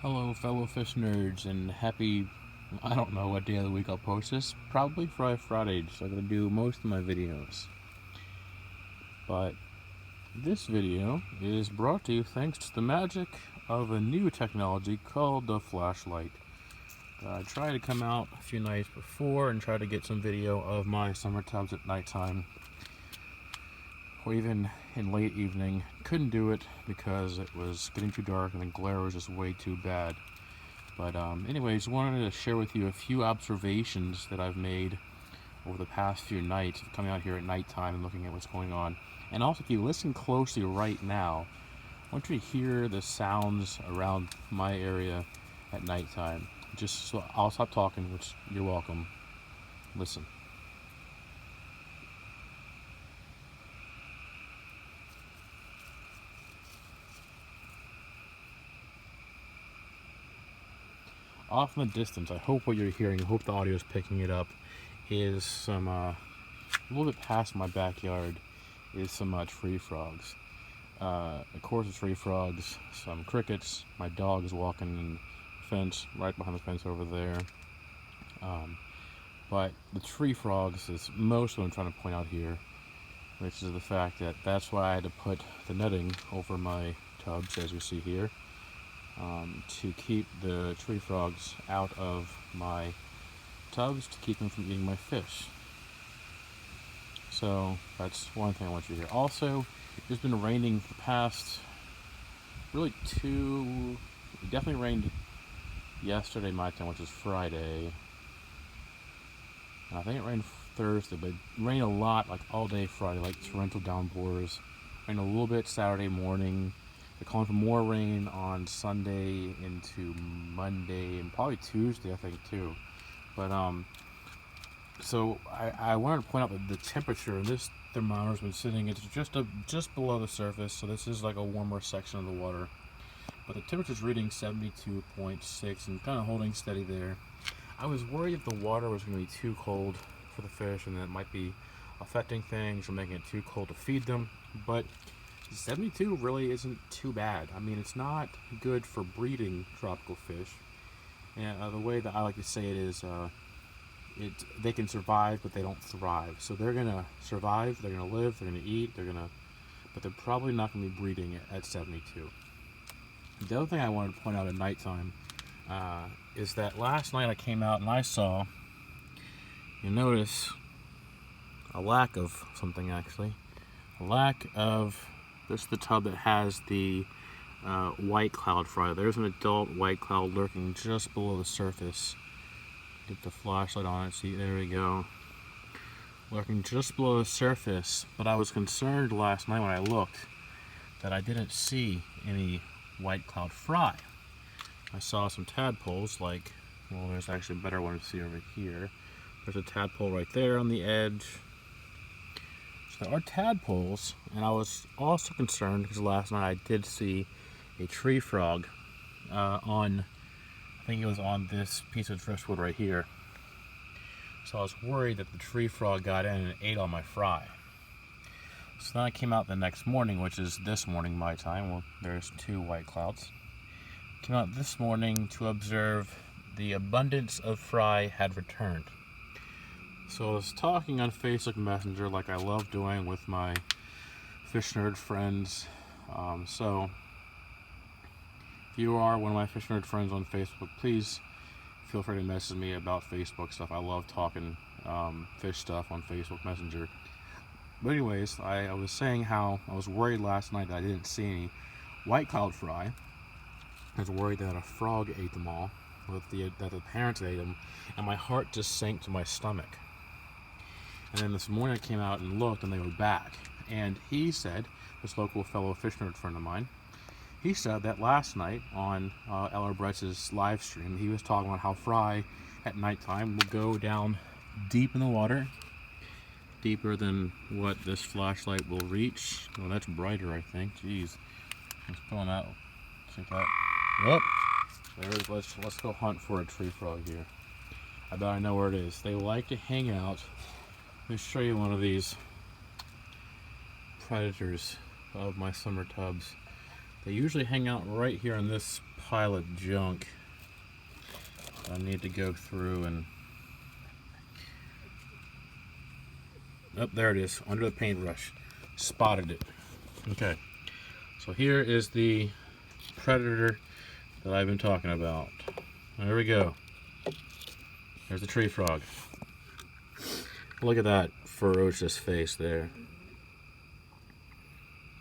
Hello fellow fish nerds and happy, I don't know what day of the week I'll post this, probably Friday, so I'm going to do most of my videos. But this video is brought to you thanks to the magic of a new technology called the flashlight. I tried to come out a few nights before and try to get some video of my summer tubs at nighttime, or even in late evening. Couldn't do it because it was getting too dark and the glare was just way too bad. But anyways, wanted to share with you a few observations that I've made over the past few nights of coming out here at nighttime and looking at what's going on. And also, if you listen closely right now, I want you to hear the sounds around my area at nighttime. Just so I'll stop talking, which you're welcome. Listen. Off in the distance, I hope what you're hearing, I hope the audio is picking it up, is some, a little bit past my backyard, is some tree frogs. Of course, the tree frogs, some crickets, my dog is walking in the fence, right behind the fence over there. But the tree frogs is most of what I'm trying to point out here, which is the fact that that's why I had to put the netting over my tubs, as you see here. To keep the tree frogs out of my tubs, to keep them from eating my fish. So that's one thing I want you to hear. Also, it's been raining for the past it definitely rained yesterday my time, which is Friday. And I think it rained Thursday, but it rained a lot, like all day Friday, like torrential downpours. Rained a little bit Saturday morning. They're calling for more rain on Sunday into Monday and probably Tuesday, I think, too. But so I wanted to point out that the temperature, this thermometer's been sitting, it's just below the surface, so this is like a warmer section of the water. But the temperature's reading 72.6 and kind of holding steady there. I was worried if the water was going to be too cold for the fish and that it might be affecting things or making it too cold to feed them, but 72 really isn't too bad. I mean, it's not good for breeding tropical fish. And the way that I like to say it is, they can survive, but they don't thrive. So they're gonna survive, they're gonna live, they're gonna eat, but they're probably not gonna be breeding at 72. The other thing I wanted to point out at nighttime is that last night I came out and I saw, you notice, a lack of something actually. A lack of, this is the tub that has the white cloud fry. There's an adult white cloud lurking just below the surface. Get the flashlight on it, see, there we go. Lurking just below the surface, but I was concerned last night when I looked that I didn't see any white cloud fry. I saw some tadpoles, well, there's actually a better one to see over here. There's a tadpole right there on the edge. So there are tadpoles, and I was also concerned because last night I did see a tree frog I think it was on this piece of driftwood right here. So I was worried that the tree frog got in and ate all my fry. So then I came out the next morning, which is this morning my time. Well, there's two white clouds. Came out this morning to observe the abundance of fry had returned. So I was talking on Facebook Messenger like I love doing with my fish nerd friends. So if you are one of my fish nerd friends on Facebook, please feel free to message me about Facebook stuff. I love talking fish stuff on Facebook Messenger. But anyways, I was saying how I was worried last night that I didn't see any white cloud fry. I was worried that a frog ate them all, that the parents ate them, and my heart just sank to my stomach. And then this morning I came out and looked and they were back. And he said, this local fellow fish nerd friend of mine, he said that last night on Eller Bretz's live stream, he was talking about how fry at nighttime will go down deep in the water, deeper than what this flashlight will reach. Oh, that's brighter, I think. Jeez. Let's pull him out. See that? Yep. There it is. Let's go hunt for a tree frog here. I bet I know where it is. They like to hang out. Let me show you one of these predators of my summer tubs. They usually hang out right here on this pile of junk. I need to go through and... Oh, there it is, under the paintbrush. Spotted it. Okay, so here is the predator that I've been talking about. There we go. There's the tree frog. Look at that ferocious face there.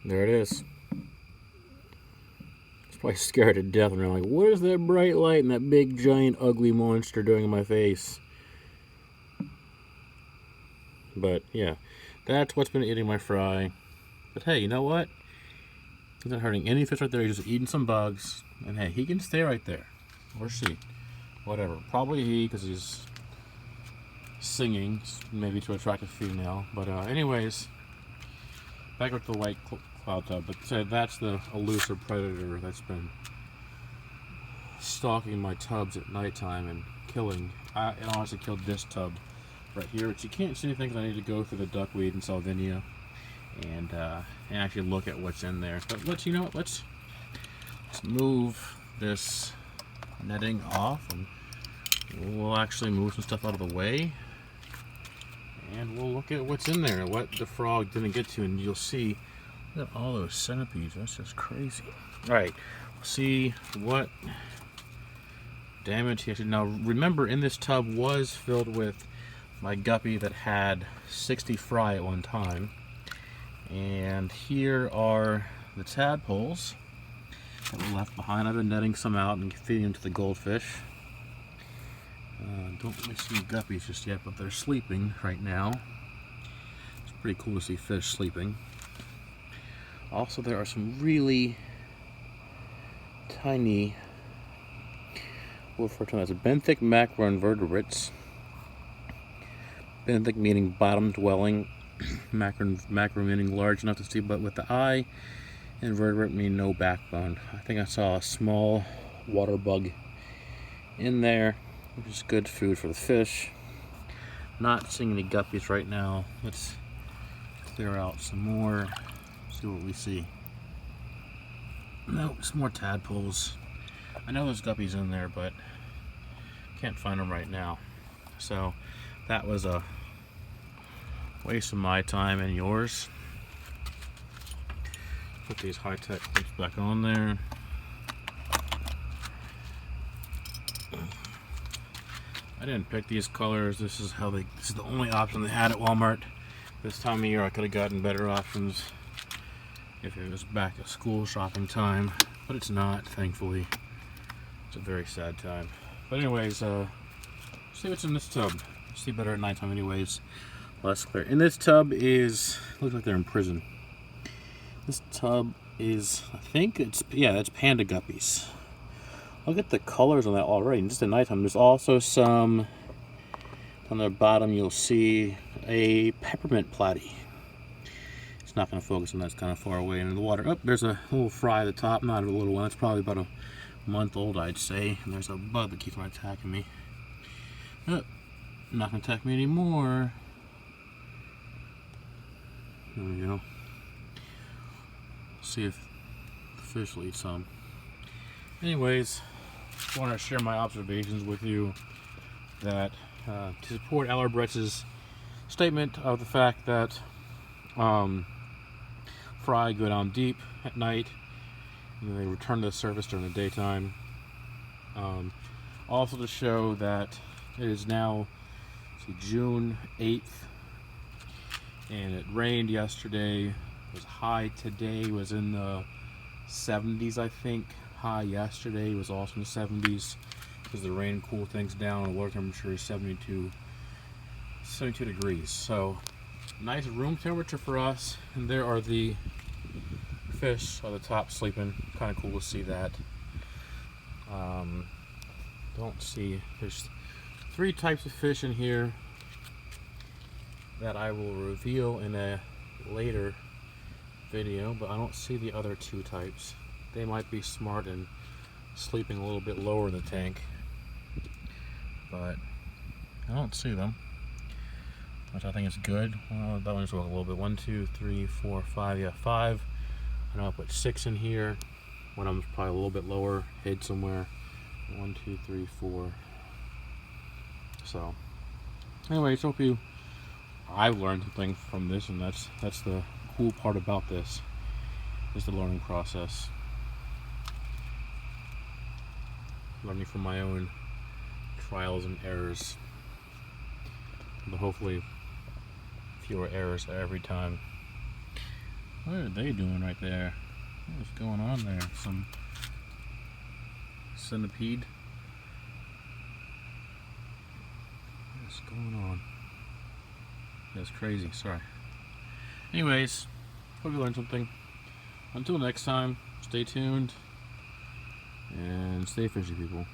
There it is. It's probably scared to death and they're like, what is that bright light and that big giant ugly monster doing in my face? But yeah, that's what's been eating my fry. But hey, you know what? He's not hurting any fish right there. He's just eating some bugs. And hey, he can stay right there. Or she. Whatever. Probably he, because he's singing, maybe to attract a female. But anyways, back with the white cloud tub. But that's the elusive predator that's been stalking my tubs at nighttime and killing. It honestly killed this tub right here, which you can't see anything because I need to go through the duckweed and salvinia and actually look at what's in there. But let's move this netting off and we'll actually move some stuff out of the way and we'll look at what's in there, what the frog didn't get to, and you'll see, look at all those centipedes. That's just crazy. Alright, we'll see what damage he actually... Now remember, in this tub was filled with my guppy that had 60 fry at one time. And here are the tadpoles that were left behind. I've been netting some out and feeding them to the goldfish. Don't really see guppies just yet, but they're sleeping right now. It's pretty cool to see fish sleeping. Also, there are some really tiny, we'll refer to them as benthic macroinvertebrates. Benthic meaning bottom dwelling, macro meaning large enough to see but with the eye, invertebrate meaning no backbone. I think I saw a small water bug in there, which is good food for the fish. Not seeing any guppies right now. Let's clear out some more, see what we see. Nope, some more tadpoles. I know there's guppies in there, but can't find them right now. So that was a waste of my time and yours. Put these high-tech clips back on there. I didn't pick these colors. This is the only option they had at Walmart. This time of year I could have gotten better options if it was back to school shopping time, but it's not, thankfully. It's a very sad time. But anyways, see what's in this tub. See better at nighttime anyways. Less clear. In this tub looks like they're in prison. This tub is, I think it's, yeah, that's panda guppies. Look at the colors on that already. And just at nighttime, there's also some, on the bottom you'll see a peppermint platy. It's not going to focus on that, it's kind of far away in the water. Oh, there's a little fry at the top, not a little one, it's probably about a month old, I'd say. And there's a bug that keeps on attacking me. Oh, not going to attack me anymore. There we go. See if the fish will eat some. Anyways, I want to share my observations with you that to support Allerbrecht's statement of the fact that fry go down deep at night and they return to the surface during the daytime. Also to show that it is now June 8th and it rained yesterday. It was high today, was in the 70s, I think. High yesterday was also in the 70s because the rain cooled things down. The water temperature is 72 degrees. So nice room temperature for us. And there are the fish on the top sleeping. Kind of cool to see that. Don't see, there's 3 types of fish in here that I will reveal in a later video, but I don't see the other 2 types. They might be smart and sleeping a little bit lower in the tank, but I don't see them, which I think is good. Well, that one's a little bit. 1, 2, 3, 4, 5. Yeah, 5. I know I put 6 in here. One of them's probably a little bit lower, hid somewhere. 1, 2, 3, 4. So, anyways, hope I've learned something from this, and that's the cool part about this, is the learning process. Learning from my own trials and errors, but hopefully fewer errors every time. What are they doing right there? What's going on there? Some centipede? What's going on? That's crazy, sorry. Anyways, hope you learned something. Until next time, stay tuned and stay fishy, people.